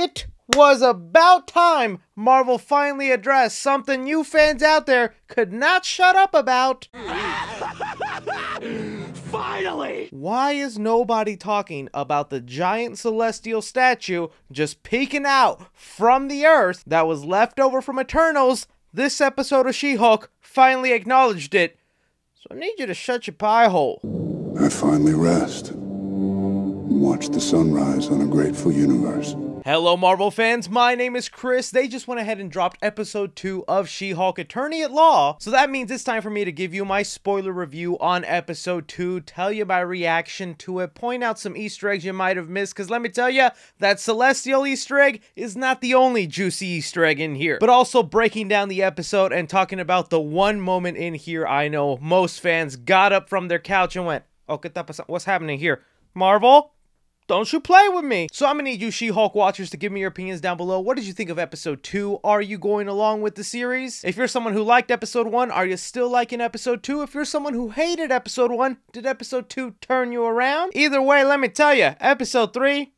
It was about time Marvel finally addressed something you fans out there could not shut up about. Finally! Why is nobody talking about the giant celestial statue just peeking out from the earth that was left over from Eternals? This episode of She-Hulk finally acknowledged it. So I need you to shut your pie hole. I finally rest. Watch the sunrise on a grateful universe. Hello Marvel fans, my name is Chris. They just went ahead and dropped episode 2 of She-Hulk Attorney at Law. So that means it's time for me to give you my spoiler review on episode 2, tell you my reaction to it, point out some Easter eggs you might have missed, because let me tell you, that celestial Easter egg is not the only juicy Easter egg in here. But also breaking down the episode and talking about the one moment in here I know most fans got up from their couch and went, oh, get that, what's happening here? Marvel? Don't you play with me. So I'm gonna need you She-Hulk watchers to give me your opinions down below. What did you think of episode 2? Are you going along with the series? If you're someone who liked episode 1, are you still liking episode 2? If you're someone who hated episode 1, did episode 2 turn you around? Either way, let me tell you, episode 3,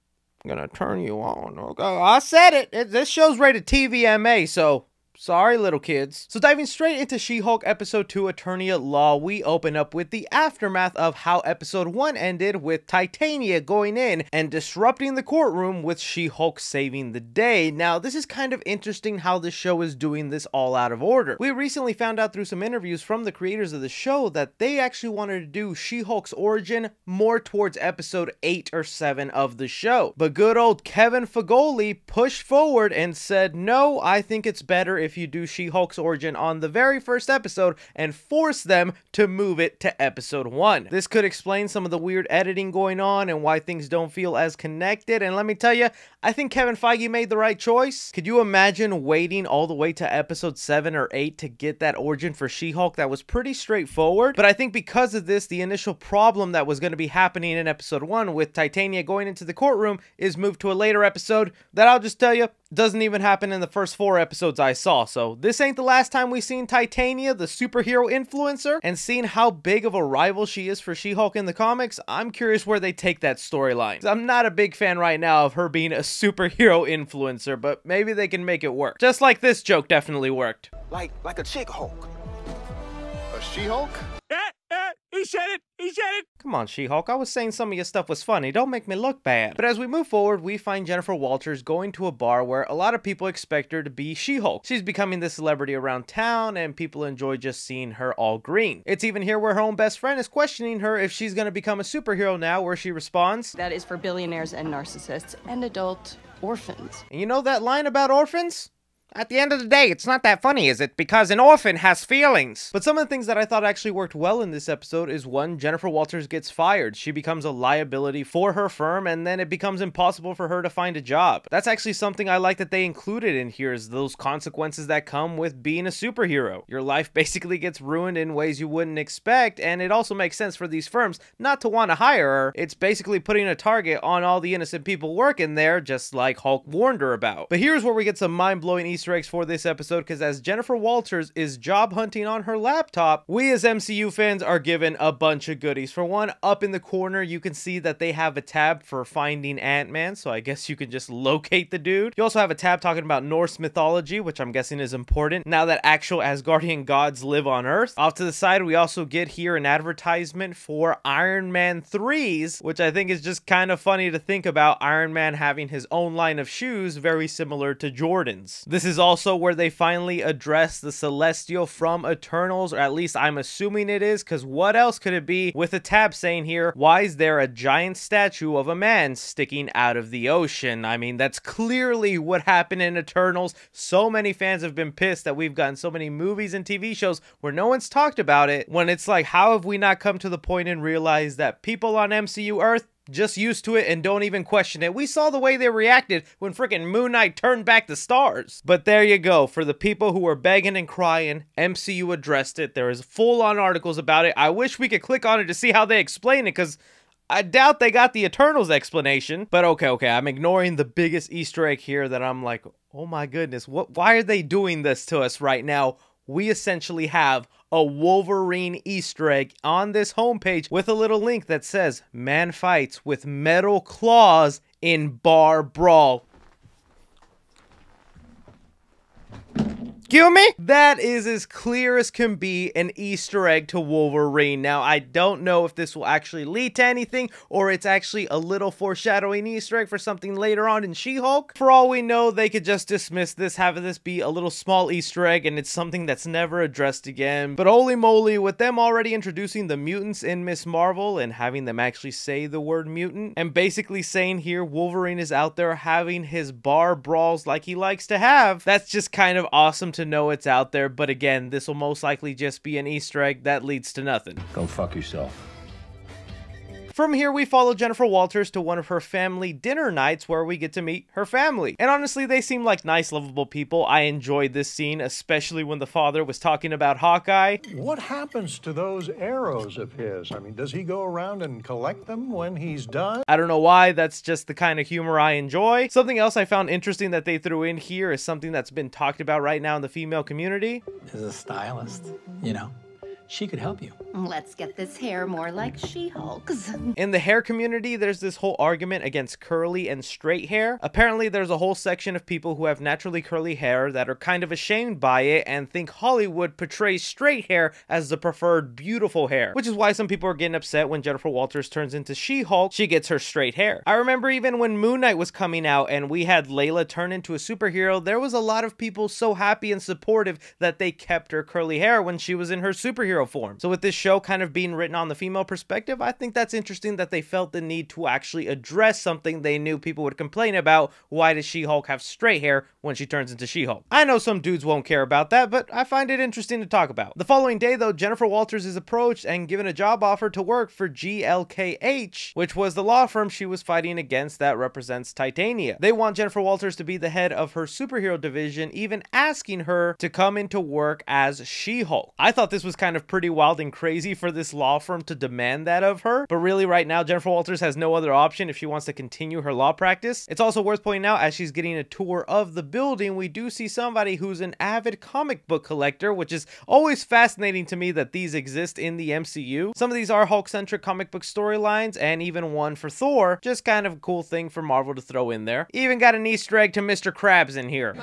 I'm gonna turn you on. Okay, I said it. This show's rated TVMA, so sorry, little kids. So diving straight into She-Hulk episode 2, Attorney at Law, we open up with the aftermath of how episode 1 ended, with Titania going in and disrupting the courtroom with She-Hulk saving the day. Now, this is kind of interesting how the show is doing this all out of order. We recently found out through some interviews from the creators of the show that they actually wanted to do She-Hulk's origin more towards episode 8 or 7 of the show. But good old Kevin Feige pushed forward and said, no, I think it's better if you do She-Hulk's origin on the very first episode and force them to move it to episode 1. This could explain some of the weird editing going on and why things don't feel as connected. And let me tell you, I think Kevin Feige made the right choice. Could you imagine waiting all the way to episode 7 or 8 to get that origin for She-Hulk? That was pretty straightforward. But I think because of this, the initial problem that was going to be happening in episode 1 with Titania going into the courtroom is moved to a later episode that I'll just tell you doesn't even happen in the first 4 episodes I saw. So this ain't the last time we've seen Titania, the superhero influencer, and seeing how big of a rival she is for She-Hulk in the comics, I'm curious where they take that storyline. I'm not a big fan right now of her being a superhero influencer, but maybe they can make it work. Just like this joke definitely worked. Like a chick Hulk. A She-Hulk? He said it! He said it! Come on, She-Hulk, I was saying some of your stuff was funny, don't make me look bad. But as we move forward, we find Jennifer Walters going to a bar where a lot of people expect her to be She-Hulk. She's becoming the celebrity around town, and people enjoy just seeing her all green. It's even here where her own best friend is questioning her if she's gonna become a superhero now, where she responds, that is for billionaires and narcissists and adult orphans. and you know that line about orphans? At the end of the day, it's not that funny, is it? Because an orphan has feelings. But some of the things that I thought actually worked well in this episode is, one, Jennifer Walters gets fired. She becomes a liability for her firm, and then it becomes impossible for her to find a job. That's actually something I like that they included in here, is those consequences that come with being a superhero. Your life basically gets ruined in ways you wouldn't expect, and it also makes sense for these firms not to want to hire her. It's basically putting a target on all the innocent people working there, just like Hulk warned her about. But here's where we get some mind-blowing Easter eggs for this episode, because as Jennifer Walters is job hunting on her laptop, we as MCU fans are given a bunch of goodies. For one, up in the corner you can see that they have a tab for finding Ant-Man, so I guess you can just locate the dude. You also have a tab talking about Norse mythology, which I'm guessing is important now that actual Asgardian gods live on Earth. Off to the side, we also get here an advertisement for Iron Man 3s, which I think is just kind of funny to think about Iron Man having his own line of shoes very similar to Jordan's. This is also where they finally address the Celestial from Eternals, or at least I'm assuming it is, because what else could it be with a tab saying here, why is there a giant statue of a man sticking out of the ocean? I mean, that's clearly what happened in Eternals. So many fans have been pissed that we've gotten so many movies and TV shows where no one's talked about it, when it's like, how have we not come to the point and realized that people on MCU Earth just used to it and don't even question it? We saw the way they reacted when freaking Moon Knight turned back the stars. But there you go. For the people who were begging and crying, MCU addressed it. There is full-on articles about it. I wish we could click on it to see how they explain it, because I doubt they got the Eternals explanation. But okay, I'm ignoring the biggest Easter egg here that I'm like, oh my goodness, why are they doing this to us right now? We essentially have a Wolverine Easter egg on this homepage with a little link that says, man fights with metal claws in bar brawl. Excuse me? That is as clear as can be an Easter egg to Wolverine. Now, I don't know if this will actually lead to anything, or it's actually a little foreshadowing Easter egg for something later on in She-Hulk. For all we know, they could just dismiss this, have this be a little small Easter egg, and it's something that's never addressed again. But holy moly, with them already introducing the mutants in Miss Marvel and having them actually say the word mutant, and basically saying here Wolverine is out there having his bar brawls like he likes to have, that's just kind of awesome to know it's out there. But again, this will most likely just be an Easter egg that leads to nothing. Go fuck yourself. From here, we follow Jennifer Walters to one of her family dinner nights where we get to meet her family. And honestly, they seem like nice, lovable people. I enjoyed this scene, especially when the father was talking about Hawkeye. What happens to those arrows of his? I mean, does he go around and collect them when he's done? I don't know why, that's just the kind of humor I enjoy. Something else I found interesting that they threw in here is something that's been talked about right now in the female community. As a stylist, you know, she could help you. Let's get this hair more like She-Hulk's. In the hair community, there's this whole argument against curly and straight hair. Apparently, there's a whole section of people who have naturally curly hair that are kind of ashamed by it and think Hollywood portrays straight hair as the preferred beautiful hair, which is why some people are getting upset when Jennifer Walters turns into She-Hulk, she gets her straight hair. I remember even when Moon Knight was coming out and we had Layla turn into a superhero, there was a lot of people so happy and supportive that they kept her curly hair when she was in her superhero form. So with this show kind of being written on the female perspective, I think that's interesting that they felt the need to actually address something they knew people would complain about. Why does She-Hulk have straight hair when she turns into She-Hulk? I know some dudes won't care about that, but I find it interesting to talk about. The following day though, Jennifer Walters is approached and given a job offer to work for GLKH, which was the law firm she was fighting against that represents Titania. They want Jennifer Walters to be the head of her superhero division, even asking her to come into work as She-Hulk. I thought this was kind of pretty wild and crazy for this law firm to demand that of her, but really right now Jennifer Walters has no other option if she wants to continue her law practice. It's also worth pointing out, as she's getting a tour of the building, we do see somebody who's an avid comic book collector, which is always fascinating to me that these exist in the MCU. Some of these are Hulk-centric comic book storylines, and even one for Thor. Just kind of a cool thing for Marvel to throw in there. Even got an Easter egg to Mr. Krabs in here.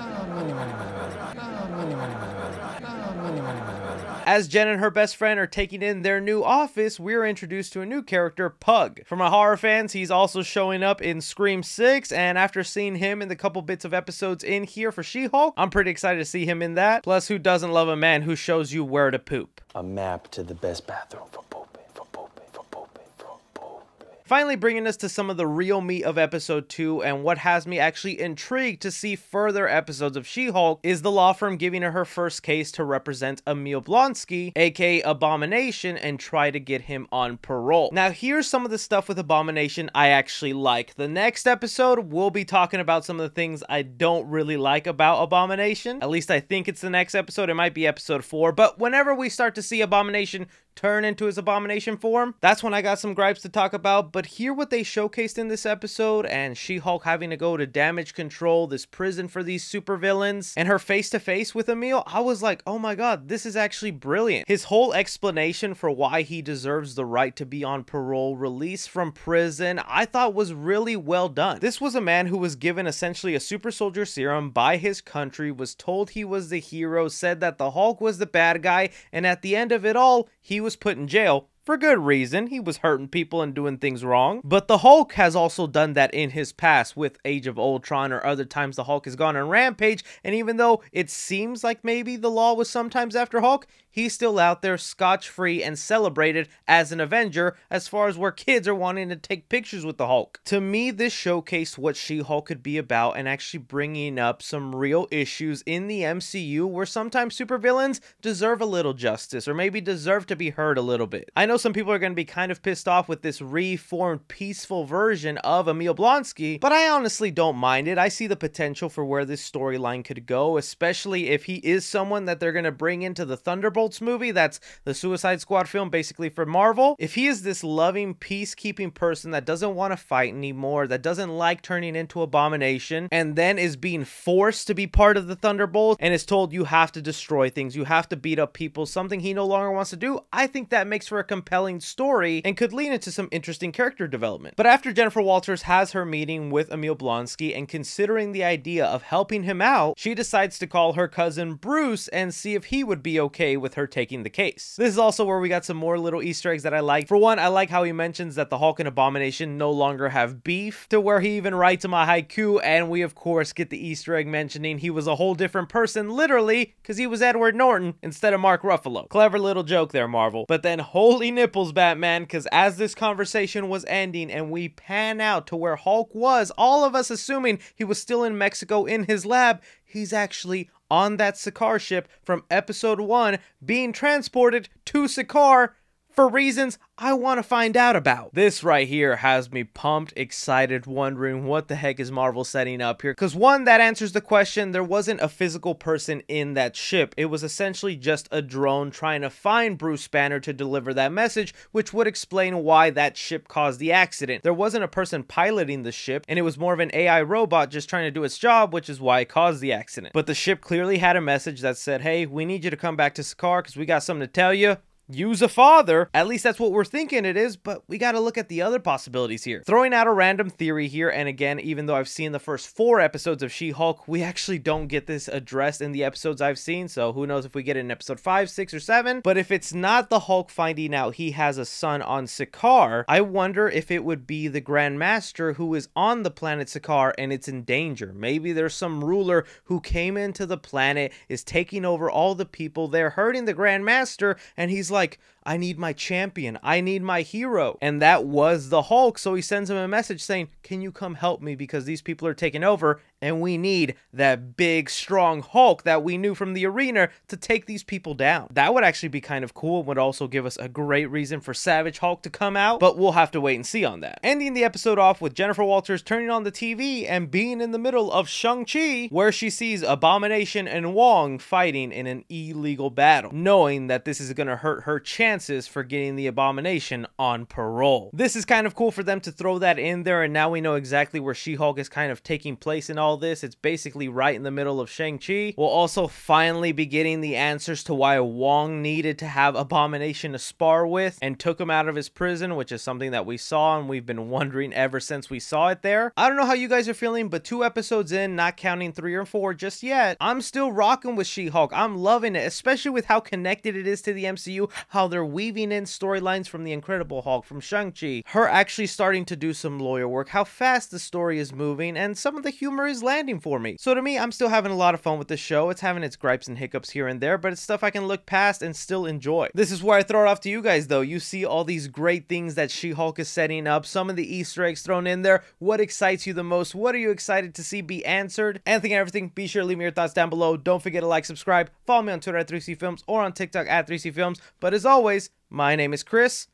As Jen and her best friend are taking in their new office, we're introduced to a new character, Pug. For my horror fans, he's also showing up in Scream 6, and after seeing him in the couple bits of episodes in here for She-Hulk, I'm pretty excited to see him in that. Plus, who doesn't love a man who shows you where to poop? A map to the best bathroom for pooping, for pooping, for pooping, for pooping. Finally bringing us to some of the real meat of episode 2, and what has me actually intrigued to see further episodes of She-Hulk is the law firm giving her first case to represent Emil Blonsky, aka Abomination, and try to get him on parole. Now here's some of the stuff with Abomination I actually like. The next episode we'll be talking about some of the things I don't really like about Abomination. At least I think it's the next episode. It might be episode 4, but whenever we start to see Abomination turn into his Abomination form, that's when I got some gripes to talk about. But hear what they showcased in this episode, and She-Hulk having to go to damage control, this prison for these supervillains, and her face-to-face with Emil, I was like, oh my god, this is actually brilliant. His whole explanation for why he deserves the right to be on parole, released from prison, I thought was really well done. This was a man who was given essentially a super soldier serum by his country, was told he was the hero, said that the Hulk was the bad guy, and at the end of it all, he was put in jail. For good reason. He was hurting people and doing things wrong. But the Hulk has also done that in his past with Age of Ultron, or other times the Hulk has gone on Rampage, and even though it seems like maybe the law was sometimes after Hulk, he's still out there scotch-free and celebrated as an Avenger as far as where kids are wanting to take pictures with the Hulk. To me, this showcased what She-Hulk could be about and actually bringing up some real issues in the MCU where sometimes supervillains deserve a little justice, or maybe deserve to be heard a little bit. I know some people are going to be kind of pissed off with this reformed, peaceful version of Emil Blonsky, but I honestly don't mind it. I see the potential for where this storyline could go, especially if he is someone that they're going to bring into the Thunderbolts movie. That's the Suicide Squad film basically for Marvel. If he is this loving, peacekeeping person that doesn't want to fight anymore, that doesn't like turning into Abomination, and then is being forced to be part of the Thunderbolts and is told you have to destroy things, you have to beat up people, something he no longer wants to do, I think that makes for a compelling story and could lead into some interesting character development. But after Jennifer Walters has her meeting with Emil Blonsky and considering the idea of helping him out, she decides to call her cousin Bruce and see if he would be okay with her taking the case. This is also where we got some more little Easter eggs that I like. For one, I like how he mentions that the Hulk and Abomination no longer have beef, to where he even writes him a haiku, and we of course get the Easter egg mentioning he was a whole different person, literally, because he was Edward Norton instead of Mark Ruffalo. Clever little joke there, Marvel. But then holy nipples, Batman, because as this conversation was ending and we pan out to where Hulk was, all of us assuming he was still in Mexico in his lab, he's actually on that Sakaar ship from episode 1 being transported to Sakaar for reasons I want to find out about. This right here has me pumped, excited, wondering what the heck is Marvel setting up here. Because one, that answers the question, there wasn't a physical person in that ship. It was essentially just a drone trying to find Bruce Banner to deliver that message, which would explain why that ship caused the accident. There wasn't a person piloting the ship, and it was more of an AI robot just trying to do its job, which is why it caused the accident. But the ship clearly had a message that said, hey, we need you to come back to Sakaar because we got something to tell you. Use a father. At least that's what we're thinking it is, but we got to look at the other possibilities here. Throwing out a random theory here, and again, even though I've seen the first 4 episodes of She-Hulk, we actually don't get this addressed in the episodes I've seen, so who knows if we get it in episode 5, 6, or 7. But if it's not the Hulk finding out he has a son on Sakaar, I wonder if it would be the Grand Master who is on the planet Sakaar and it's in danger. Maybe there's some ruler who came into the planet, is taking over all the people there, hurting the Grand Master, and he's like, I need my champion. I need my hero. And that was the Hulk. So he sends him a message saying, can you come help me because these people are taking over and we need that big, strong Hulk that we knew from the arena to take these people down. That would actually be kind of cool and would also give us a great reason for Savage Hulk to come out, but we'll have to wait and see on that. Ending the episode off with Jennifer Walters turning on the TV and being in the middle of Shang-Chi, where she sees Abomination and Wong fighting in an illegal battle, knowing that this is going to hurt her chances for getting the Abomination on parole. This is kind of cool for them to throw that in there, and now we know exactly where She-Hulk is kind of taking place in all this. It's basically right in the middle of Shang-Chi. We'll also finally be getting the answers to why Wong needed to have Abomination to spar with and took him out of his prison, which is something that we saw and we've been wondering ever since we saw it there. I don't know how you guys are feeling, but 2 episodes in, not counting 3 or 4 just yet, I'm still rocking with She-Hulk. I'm loving it, especially with how connected it is to the MCU, how they're weaving in storylines from the Incredible Hulk, from Shang-Chi, her actually starting to do some lawyer work, how fast the story is moving, and some of the humor is landing for me. So to me, I'm still having a lot of fun with this show. It's having its gripes and hiccups here and there, but it's stuff I can look past and still enjoy. This is where I throw it off to you guys though. You see all these great things that She-Hulk is setting up, some of the Easter eggs thrown in there. What excites you the most? What are you excited to see be answered? Anything and everything, be sure to leave me your thoughts down below. Don't forget to like, subscribe, follow me on Twitter at 3CFilms or on TikTok at 3CFilms. But as always, my name is Chris.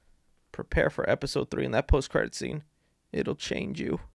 Prepare for episode 3 in that post-credit scene. It'll change you.